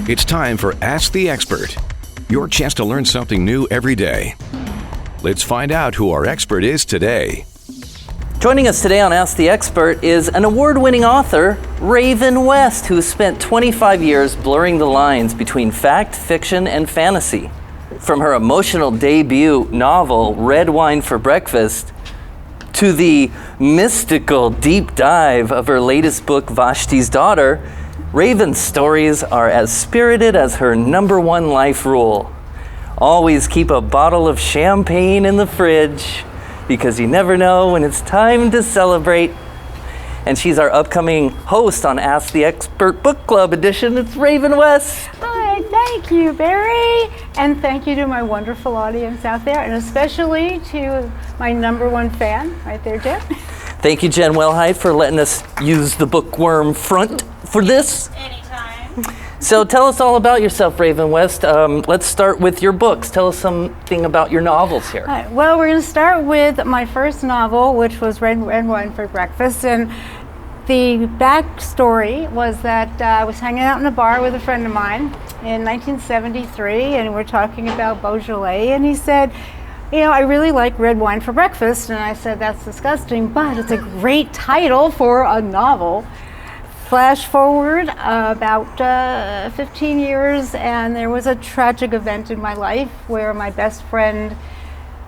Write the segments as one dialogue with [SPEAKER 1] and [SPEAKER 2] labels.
[SPEAKER 1] It's time for Ask the Expert, your chance to learn something new every day. Let's find out who our expert is today.
[SPEAKER 2] Joining us today on Ask the Expert is an award-winning author, Raven West, who spent 25 years blurring the lines between fact, fiction, and fantasy. From her emotional debut novel, Red Wine for Breakfast, to the mystical deep dive of her latest book, Vashti's Daughter, Raven's stories are as spirited as her #1 life rule. Always keep a bottle of champagne in the fridge because you never know when it's time to celebrate. And she's our upcoming host on Ask the Expert Book Club edition. It's Raven West.
[SPEAKER 3] Hi, thank you, Barry. And thank you to my wonderful audience out there, and especially to my #1 fan right there, Jen.
[SPEAKER 2] Thank you, Jen Wellheit, for letting us use the bookworm front for this.
[SPEAKER 4] Anytime.
[SPEAKER 2] So tell us all about yourself, Raven West. Let's start with your books. Tell us something about your novels here.
[SPEAKER 3] All right, well, we're going to start with my first novel, which was Red Wine for Breakfast. And the backstory was that I was hanging out in a bar with a friend of mine in 1973, and we're talking about Beaujolais, and he said, you know, I really like red wine for breakfast. And I said, that's disgusting, but it's a great title for a novel. Flash forward about 15 years, and there was a tragic event in my life where my best friend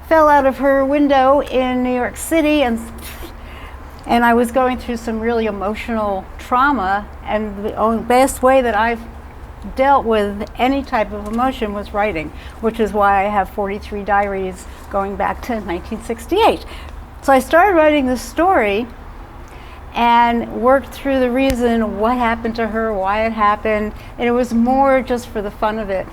[SPEAKER 3] fell out of her window in New York City, and I was going through some really emotional trauma, and the only best way that I've dealt with any type of emotion was writing, which is why I have 43 diaries going back to 1968. So I started writing this story and worked through the reason what happened to her, why it happened, and it was more just for the fun of it.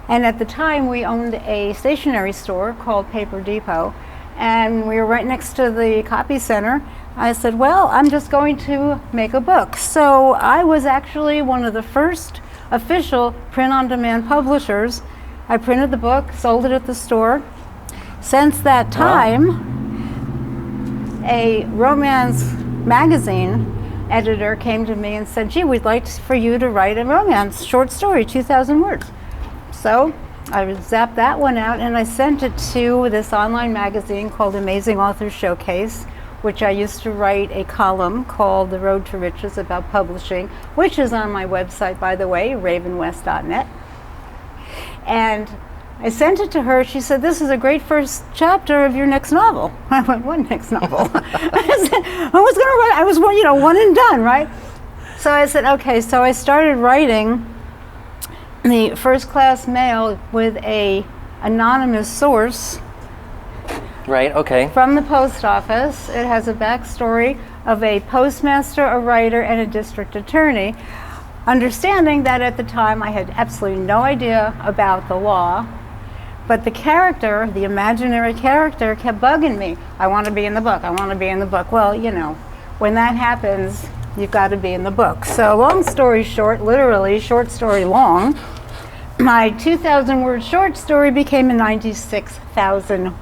[SPEAKER 3] And at the time we owned a stationery store called Paper Depot, and we were right next to the copy center. I said, well, I'm just going to make a book. So I was actually one of the first official print-on-demand publishers. I printed the book, sold it at the store. Since that time, a romance magazine editor came to me and said, gee, we'd like for you to write a romance short story, 2,000 words. So I zapped that one out, and I sent it to this online magazine called Amazing Authors Showcase, which I used to write a column called The Road to Riches about publishing, which is on my website, by the way, ravenwest.net. And I sent it to her. She said, this is a great first chapter of your next novel. I went, what next novel? I was one and done, right? So I said, okay. So I started writing the first class mail with a anonymous source.
[SPEAKER 2] Right, okay.
[SPEAKER 3] From the post office. It has a backstory of a postmaster, a writer, and a district attorney. Understanding that at the time I had absolutely no idea about the law, but the character, the imaginary character, kept bugging me. I want to be in the book, I want to be in the book. Well, you know, when that happens, you've got to be in the book. So long story short, literally short story long, my 2,000 word short story became a 96,000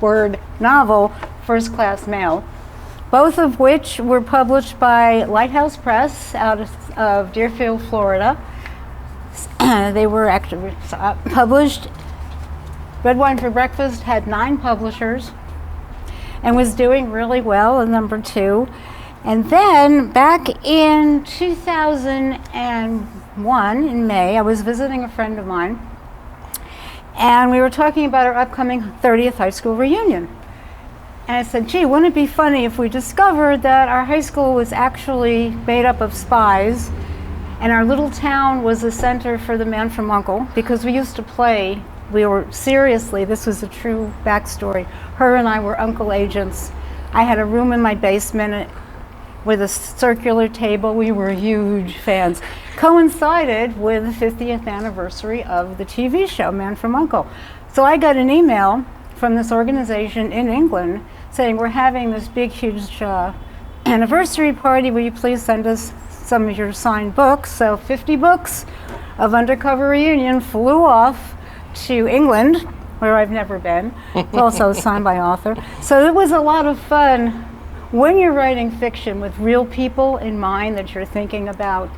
[SPEAKER 3] word novel, First Class Mail, both of which were published by Lighthouse Press out of Deerfield, Florida. They were actually published. Red Wine for Breakfast had 9 publishers and was doing really well at #2. And then back in 2001, in May, I was visiting a friend of mine, and we were talking about our upcoming 30th high school reunion. And I said, gee, wouldn't it be funny if we discovered that our high school was actually made up of spies, and our little town was a center for the Man from U.N.C.L.E., because we used to play, this was a true backstory. Her and I were uncle agents. I had a room in my basement with a circular table. We were huge fans. Coincided with the 50th anniversary of the TV show Man from U.N.C.L.E. So I got an email from this organization in England saying, we're having this big, huge anniversary party. Will you please send us some of your signed books? So 50 books of Undercover Reunion flew off to England, where I've never been. It's also signed by author. So it was a lot of fun when you're writing fiction with real people in mind that you're thinking about.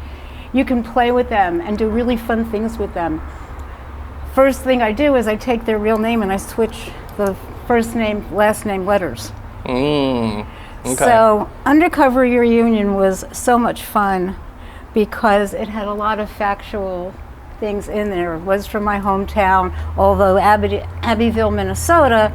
[SPEAKER 3] you can play with them and do really fun things with them. First thing I do is I take their real name and I switch the first name, last name letters.
[SPEAKER 2] Okay.
[SPEAKER 3] So Undercover Reunion was so much fun because it had a lot of factual things in there. It was from my hometown, although Abbeville, Minnesota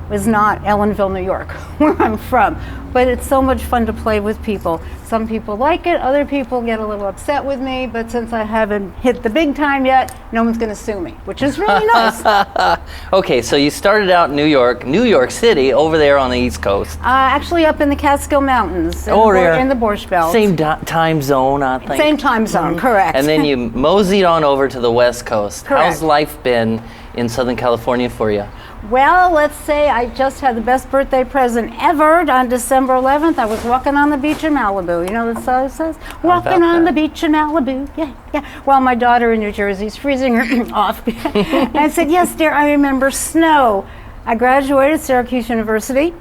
[SPEAKER 3] was not Ellenville, New York, where I'm from. But it's so much fun to play with people. Some people like it, other people get a little upset with me, but since I haven't hit the big time yet, no one's gonna sue me, which is really nice.
[SPEAKER 2] Okay, so you started out in New York City, over there on the East Coast.
[SPEAKER 3] Actually up in the Catskill Mountains, in the Borscht Belt.
[SPEAKER 2] Same time zone, I think.
[SPEAKER 3] Same time zone, correct.
[SPEAKER 2] And then you moseyed on over to the West Coast.
[SPEAKER 3] Correct.
[SPEAKER 2] How's life been in Southern California for you?
[SPEAKER 3] Well, let's say I just had the best birthday present ever on December 11th. I was walking on the beach in Malibu. You know what the song says? Walking on the beach in Malibu. Yeah, yeah. Well, my daughter in New Jersey is freezing her off. And I said, yes, dear, I remember snow. I graduated Syracuse University,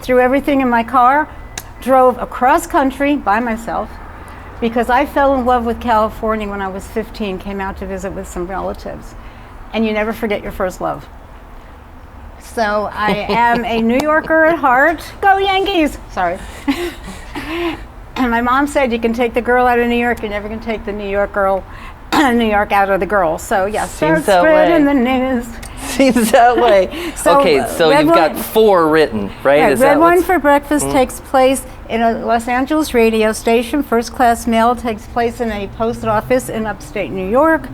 [SPEAKER 3] threw everything in my car, drove across country by myself because I fell in love with California when I was 15, came out to visit with some relatives. And you never forget your first love. So I am a New Yorker at heart. Go Yankees! Sorry. And my mom said you can take the girl out of New York, you're never going to take the New York out of the girl. So yes, start spreading the news.
[SPEAKER 2] Seems that way. So, okay, so you've got 4 written, right?
[SPEAKER 3] Yeah, Red Wine for Breakfast takes place in a Los Angeles radio station. First Class Mail takes place in a post office in upstate New York.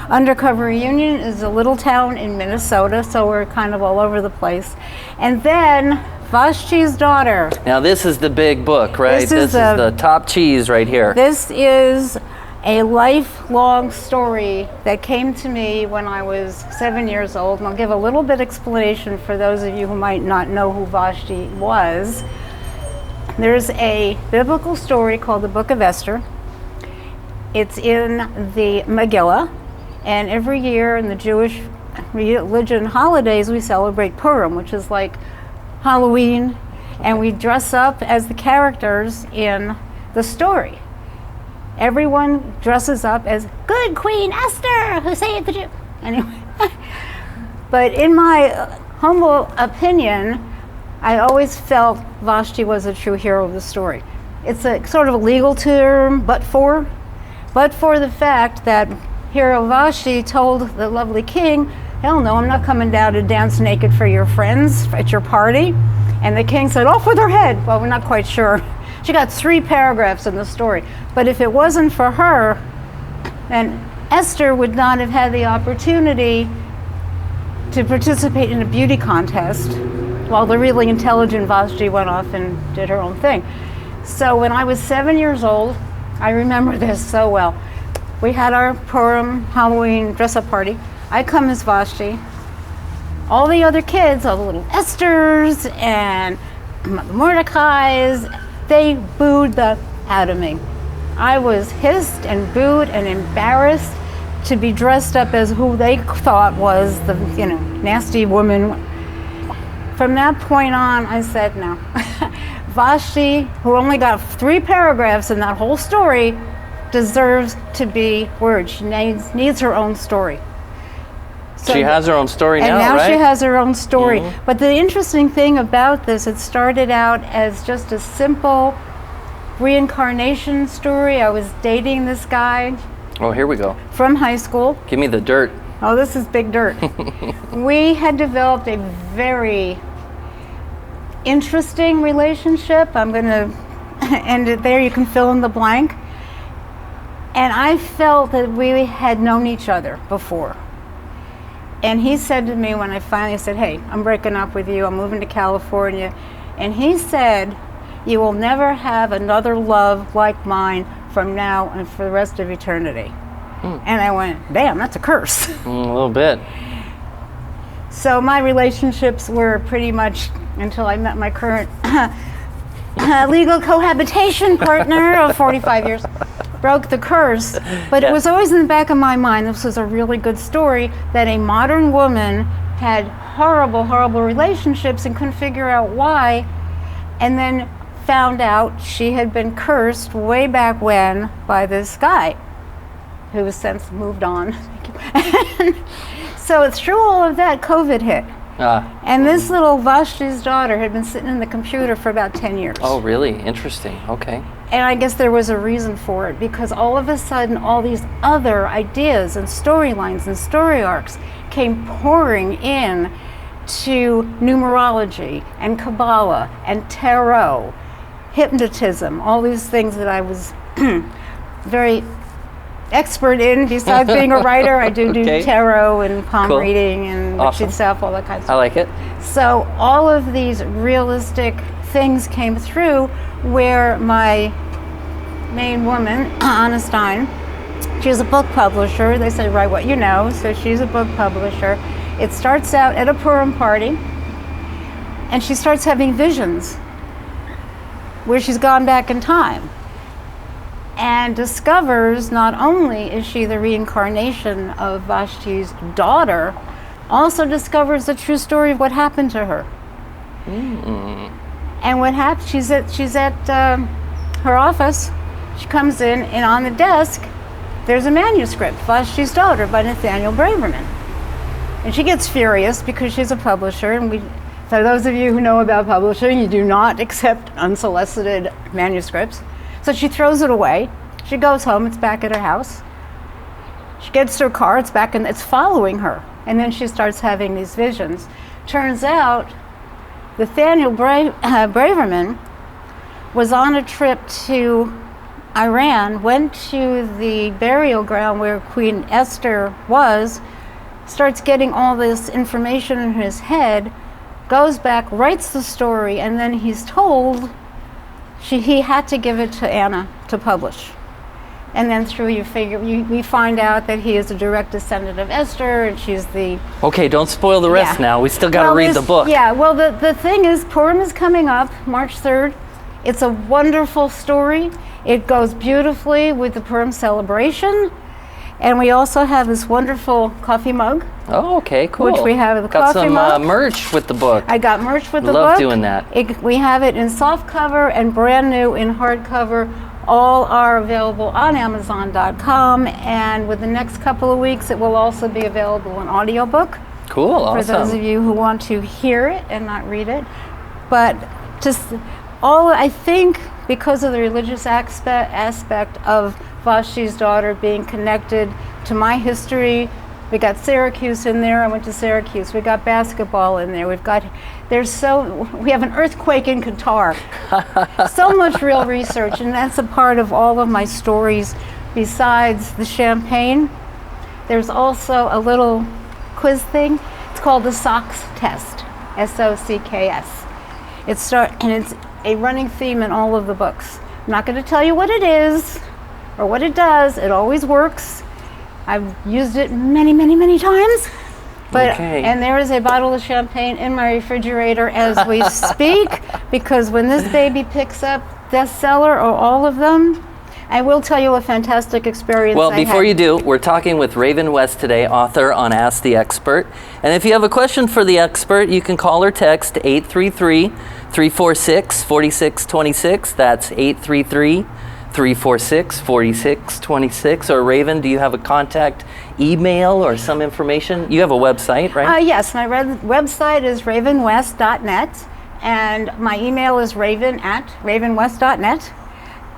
[SPEAKER 3] Undercover Reunion is a little town in Minnesota, so we're kind of all over the place. And then Vashti's Daughter.
[SPEAKER 2] Now this is the big book, right? This is the top cheese right here.
[SPEAKER 3] This is a lifelong story that came to me when I was 7 years old. And I'll give a little bit explanation for those of you who might not know who Vashti was. There's a biblical story called the Book of Esther. It's in the Megillah. And every year in the Jewish religion holidays, we celebrate Purim, which is like Halloween, and we dress up as the characters in the story. Everyone dresses up as good Queen Esther, who saved the Jew. Anyway, but in my humble opinion, I always felt Vashti was a true hero of the story. It's a sort of a legal term, but for the fact that Hero Vashti told the lovely king, hell no, I'm not coming down to dance naked for your friends at your party. And the king said, off with her head. Well, we're not quite sure. She got 3 paragraphs in the story. But if it wasn't for her, then Esther would not have had the opportunity to participate in a beauty contest while the really intelligent Vashti went off and did her own thing. So when I was 7 years old, I remember this so well. We had our Purim Halloween dress-up party. I come as Vashti. All the other kids, all the little Esthers and Mordecai's, they booed the out of me. I was hissed and booed and embarrassed to be dressed up as who they thought was the, nasty woman. From that point on, I said no. Vashti, who only got 3 paragraphs in that whole story, deserves to be word. She needs her own story. So
[SPEAKER 2] she has her own story now, right?
[SPEAKER 3] And now she has her own story. Mm-hmm. But the interesting thing about this, it started out as just a simple reincarnation story. I was dating this guy.
[SPEAKER 2] Oh, here we go.
[SPEAKER 3] From high school.
[SPEAKER 2] Give me the dirt.
[SPEAKER 3] Oh, this is big dirt. We had developed a very interesting relationship. I'm going to end it there. You can fill in the blank. And I felt that we had known each other before. And he said to me when I finally said, hey, I'm breaking up with you, I'm moving to California. And he said, you will never have another love like mine from now and for the rest of eternity. And I went, damn, that's a curse.
[SPEAKER 2] A little bit.
[SPEAKER 3] So my relationships were pretty much, until I met my current legal cohabitation partner of 45 years, broke the curse. But it was always in the back of my mind, this was a really good story, that a modern woman had horrible, horrible relationships and couldn't figure out why. And then found out she had been cursed way back when by this guy who has since moved on. So through all of that, COVID hit. And this little Vashti's daughter had been sitting in the computer for about 10 years.
[SPEAKER 2] Oh, really? Interesting. Okay.
[SPEAKER 3] And I guess there was a reason for it, because all of a sudden all these other ideas and storylines and story arcs came pouring in to numerology and Kabbalah and tarot, hypnotism, all these things that I was very expert in. Besides being a writer, I do tarot and palm reading and witchy stuff, all that kind of stuff.
[SPEAKER 2] I like it.
[SPEAKER 3] So all of these realistic things came through, where my main woman, Anna Stein, she's a book publisher. They say write what you know, so she's a book publisher. It starts out at a Purim party, and she starts having visions where she's gone back in time and discovers not only is she the reincarnation of Vashti's daughter, also discovers the true story of what happened to her. And what happened, she's at her office. She comes in, and on the desk there's a manuscript, Vashti's Daughter by Nathaniel Braverman. And she gets furious because she's a publisher, and for those of you who know about publishing, you do not accept unsolicited manuscripts. So she throws it away. She goes home, it's back at her house. She gets to her car, it's following her. And then she starts having these visions. Turns out Nathaniel Braverman was on a trip to Iran, went to the burial ground where Queen Esther was, starts getting all this information in his head, goes back, writes the story, and then he's told he had to give it to Anna to publish. And then we find out that he is a direct descendant of Esther, and she's the...
[SPEAKER 2] Okay, don't spoil the rest now. We still got to read the book.
[SPEAKER 3] Yeah, well, the thing is, Purim is coming up, March 3rd. It's a wonderful story. It goes beautifully with the Purim celebration. And we also have this wonderful coffee mug.
[SPEAKER 2] Oh, okay, cool.
[SPEAKER 3] Which we have the coffee mug.
[SPEAKER 2] Got some merch with the book.
[SPEAKER 3] I got merch with the book.
[SPEAKER 2] Love doing that.
[SPEAKER 3] We have it in soft cover and brand new in hardcover. All are available on Amazon.com, and with the next couple of weeks, it will also be available in audiobook.
[SPEAKER 2] Cool, awesome.
[SPEAKER 3] For those of you who want to hear it and not read it. But I think because of the religious aspect of Vashti's Daughter being connected to my history, we got Syracuse in there. I went to Syracuse. We got basketball in there. We have an earthquake in Qatar. So much real research, and that's a part of all of my stories. Besides the champagne, there's also a little quiz thing. It's called the SOCKS test, SOCKS. It's a running theme in all of the books. I'm not going to tell you what it is or what it does. It always works. I've used it many, many, many times. And there is a bottle of champagne in my refrigerator as we speak, because when this baby picks up bestseller or all of them, I will tell you a fantastic experience.
[SPEAKER 2] Well, before you do, we're talking with Raven West today, author on Ask the Expert. And if you have a question for the expert, you can call or text 833-346-4626. That's 833-346-4626. Or Raven, do you have a contact email or some information? You have a website, right?
[SPEAKER 3] Yes, my website is ravenwest.net, and my email is raven@ravenwest.net.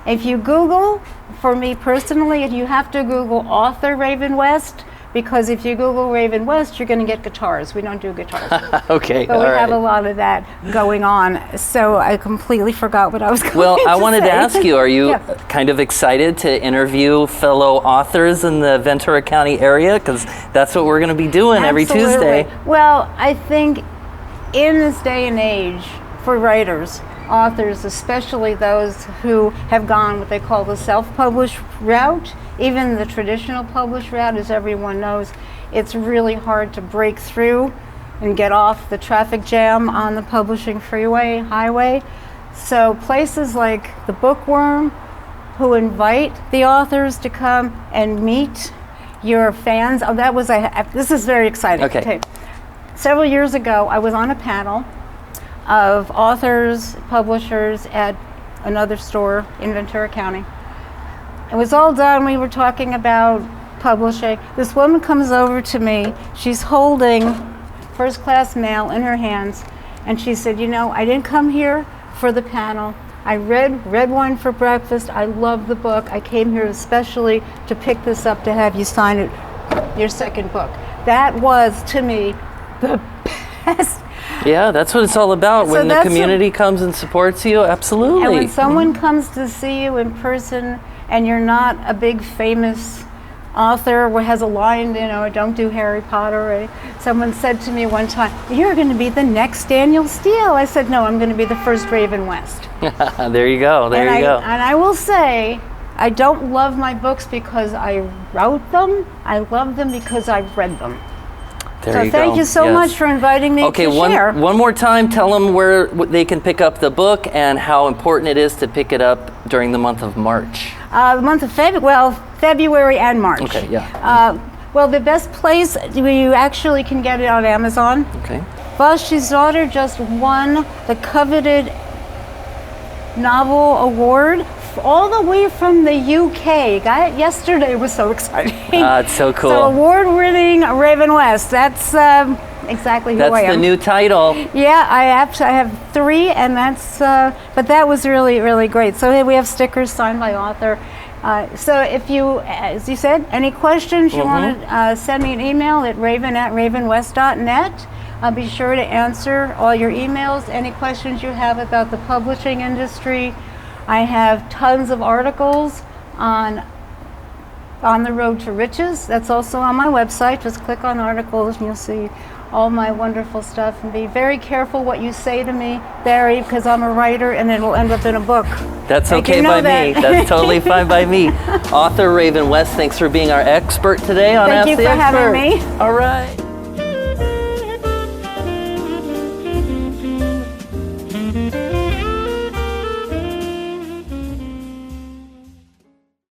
[SPEAKER 3] If you Google, for me personally, you have to Google author Raven West, because if you Google Raven West, you're going to get guitars. We don't do guitars.
[SPEAKER 2] Okay,
[SPEAKER 3] but we have a lot of that going on. So I completely forgot what I was going to say.
[SPEAKER 2] Well, I wanted to ask you, are you kind of excited to interview fellow authors in the Ventura County area? Because that's what we're going to be doing every Tuesday.
[SPEAKER 3] Well, I think in this day and age, for writers, authors, especially those who have gone what they call the self-published route, even the traditional published route, as everyone knows, it's really hard to break through and get off the traffic jam on the publishing highway. So places like the Bookworm, who invite the authors to come and meet your fans. Oh, this is very exciting.
[SPEAKER 2] Okay.
[SPEAKER 3] Several years ago, I was on a panel of authors, publishers at another store in Ventura County. It was all done. We were talking about publishing. This woman comes over to me. She's holding first class mail in her hands, and she said, you know, I didn't come here for the panel. I read Red Wine for Breakfast. I love the book. I came here especially to pick this up to have you sign it, your second book. That was, to me, the best.
[SPEAKER 2] Yeah, that's what it's all about. When the community comes and supports you, absolutely.
[SPEAKER 3] And when someone comes to see you in person and you're not a big famous author or has a line, you know, don't do Harry Potter. Or someone said to me one time, you're going to be the next Daniel Steele. I said, no, I'm going to be the first Raven West.
[SPEAKER 2] There you go. There you go.
[SPEAKER 3] And I will say, I don't love my books because I wrote them. I love them because I've read them. So thank you so much for inviting me to share.
[SPEAKER 2] Okay, one more time, tell them where they can pick up the book and how important it is to pick it up during the month of March.
[SPEAKER 3] The month of February and March.
[SPEAKER 2] Okay, yeah.
[SPEAKER 3] Well, the best place where you actually can get it on Amazon.
[SPEAKER 2] Okay.
[SPEAKER 3] Vashti's Daughter just won the coveted novel award all the way from the UK. Got it yesterday. It was so exciting.
[SPEAKER 2] It's so cool.
[SPEAKER 3] So award-winning Raven West. That's exactly who I am.
[SPEAKER 2] That's the new title.
[SPEAKER 3] Yeah, I have 3, and that's. But that was really, really great. So we have stickers signed by author. So if you, as you said, any questions, you want to send me an email at raven@ravenwest.net. I'll be sure to answer all your emails. Any questions you have about the publishing industry. I have tons of articles on the road to riches. That's also on my website. Just click on articles and you'll see all my wonderful stuff. And be very careful what you say to me, Barry, because I'm a writer and it will end up in a book.
[SPEAKER 2] That's okay by me. That's totally fine by me. Author Raven West, thanks for being our expert today on Ask the Expert.
[SPEAKER 3] Thank you for having me.
[SPEAKER 2] All right.